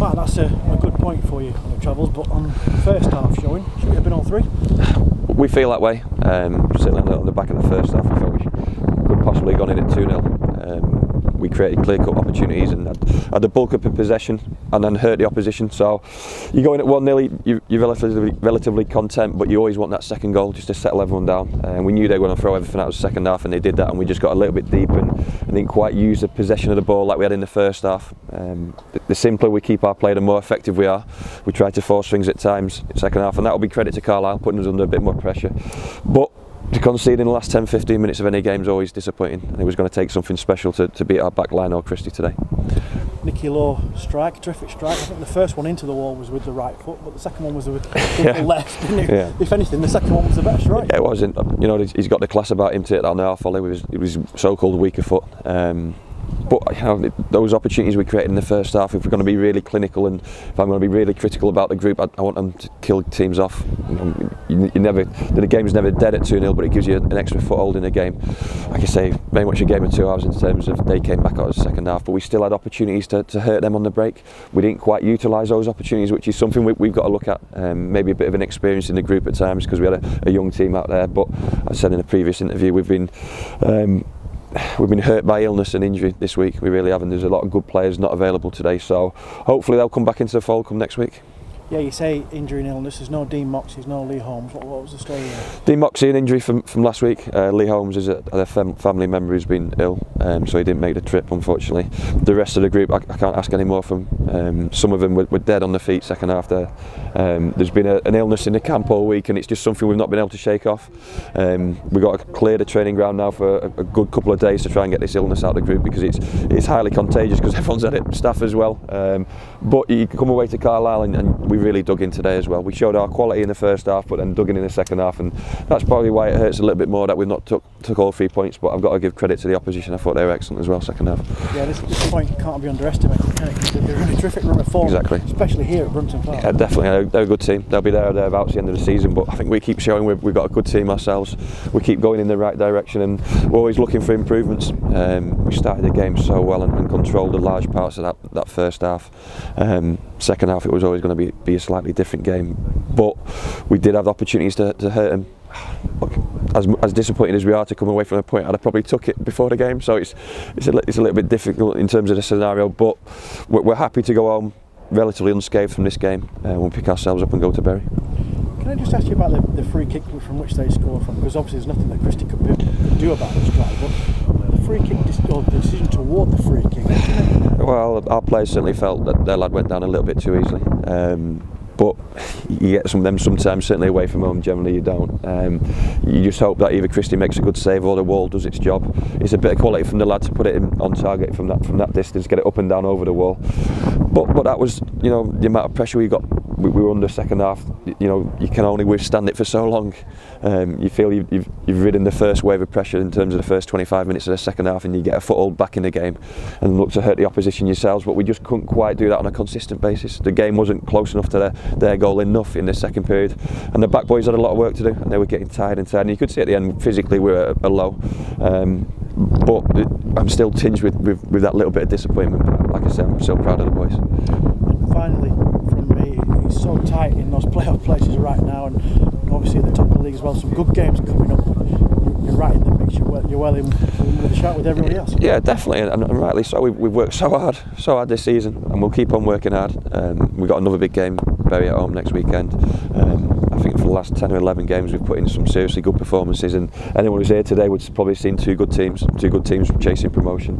Well, that's a good point for you on the travels, but on the first half showing, should it have been all three? We feel that way. Certainly on the back of the first half, we felt we could possibly have gone in at 2-0. We created clear-cut opportunities and had the bulk of the possession and then hurt the opposition. So you go in at 1-0, you're relatively content, but you always want that second goal just to settle everyone down. And we knew they were going to throw everything out of the second half, and they did that, and we just got a little bit deep and didn't quite use the possession of the ball like we had in the first half. The simpler we keep our play, the more effective we are. We try to force things at times in the second half, and that will be credit to Carlisle, putting us under a bit more pressure. But to concede in the last 10-15 minutes of any game is always disappointing, and it was going to take something special to beat our back line or Christie today. Nicky Lowe strike, terrific strike. I think the first one into the wall was with the right foot, but the second one was with the left. Yeah. If anything, the second one was the better strike. Yeah, it wasn't. You know, he's got the class about him to hit that on the half volley with his so-called weaker foot. But you know, those opportunities we created in the first half, if we're going to be really clinical and if I'm going to be really critical about the group, I want them to kill teams off. The game's never dead at 2-0, but it gives you an extra foothold in a game. Like I say, very much a game of 2 hours in terms of they came back out of the second half, but we still had opportunities to hurt them on the break. We didn't quite utilise those opportunities, which is something we've got to look at. Maybe a bit of an experience in the group at times because we had a young team out there, but I said in a previous interview we've been hurt by illness and injury this week. We really have, and there's a lot of good players not available today, so hopefully they'll come back into the fold come next week. Yeah, you say injury and illness, there's no Dean Moxey, there's no Lee Holmes. What was the story there? Dean Moxey, an injury from last week. Lee Holmes is a family member who's been ill, so he didn't make the trip, unfortunately. The rest of the group, I can't ask any more from. Some of them were dead on the feet second half there. There's been an illness in the camp all week, and it's just something we've not been able to shake off. We've got to clear the training ground now for a good couple of days to try and get this illness out of the group, because it's highly contagious because everyone's had it, staff as well. But you come away to Carlisle and we really dug in today as well. We showed our quality in the first half, but then dug in the second half, and that's probably why it hurts a little bit more that we've not took all 3 points. But I've got to give credit to the opposition. I thought they were excellent as well second half. Yeah, this point can't be underestimated, can it? They're in a terrific run of form, exactly, especially here at Brunton Park. Yeah, definitely. They're a good team. They'll be there or thereabouts at the end of the season, but I think we keep showing we've got a good team ourselves. We keep going in the right direction, and we're always looking for improvements. We started the game so well and controlled the large parts of that first half. Second half it was always going to be a slightly different game, but we did have opportunities to hurt them. Look, as disappointed as we are to come away from a point, I'd have probably took it before the game, so it's a little bit difficult in terms of the scenario, but we're happy to go home relatively unscathed from this game, and we'll pick ourselves up and go to Bury. Can I just ask you about the free kick from which they scored from? Because obviously there's nothing that Christie could do about this drive, but the free kick, or the decision toward the free kick. Well, our players certainly felt that their lad went down a little bit too easily. But you get some of them sometimes, certainly away from home, generally you don't. You just hope that either Christie makes a good save or the wall does its job. It's a bit of quality from the lad to put it on target from that distance, get it up and down over the wall. But that was, you know, the amount of pressure we got. We were under second half. You know, you can only withstand it for so long. You feel you've ridden the first wave of pressure in terms of the first 25 minutes of the second half, and you get a foothold back in the game and look to hurt the opposition yourselves. But we just couldn't quite do that on a consistent basis. The game wasn't close enough to their goal enough in the second period, and the back boys had a lot of work to do, and they were getting tired and tired. And you could see at the end physically we were at a low. But I'm still tinged with that little bit of disappointment. Like I said, I'm so proud of the boys. And finally, from me, it's so tight in those playoff places right now, and obviously at the top of the league as well. Some good games coming up. You're right in the mix. You're well in with the shout with everybody else. Yeah, definitely, and rightly so. We've worked so hard this season, and we'll keep on working hard. We've got another big game, Bury at home next weekend. I think for the last 10 or 11 games we've put in some seriously good performances, and anyone who's here today would probably seen two good teams chasing promotion.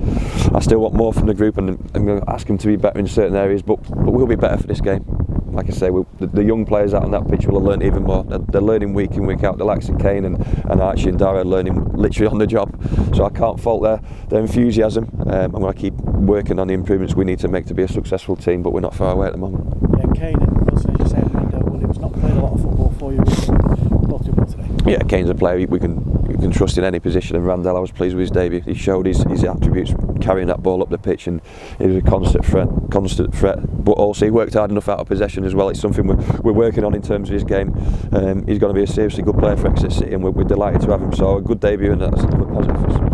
I still want more from the group, and I'm going to ask them to be better in certain areas, but we'll be better for this game. Like I say, the young players out on that pitch will have learned even more. They're learning week in, week out. The likes of Kane and Archie and Dara are learning literally on the job. So I can't fault their enthusiasm. I'm going to keep working on the improvements we need to make to be a successful team, but we're not far away at the moment. Yeah, Kane and Wilson, as you say, Williams not played a lot of football for you. Both did well today. Yeah, Kane's a player we can trust in any position, and Randell, I was pleased with his debut. He showed his attributes carrying that ball up the pitch, and he was a constant threat. But also he worked hard enough out of possession as well. It's something we're working on in terms of his game. He's going to be a seriously good player for Exeter City, and we're delighted to have him. So a good debut, and that's a positive for us.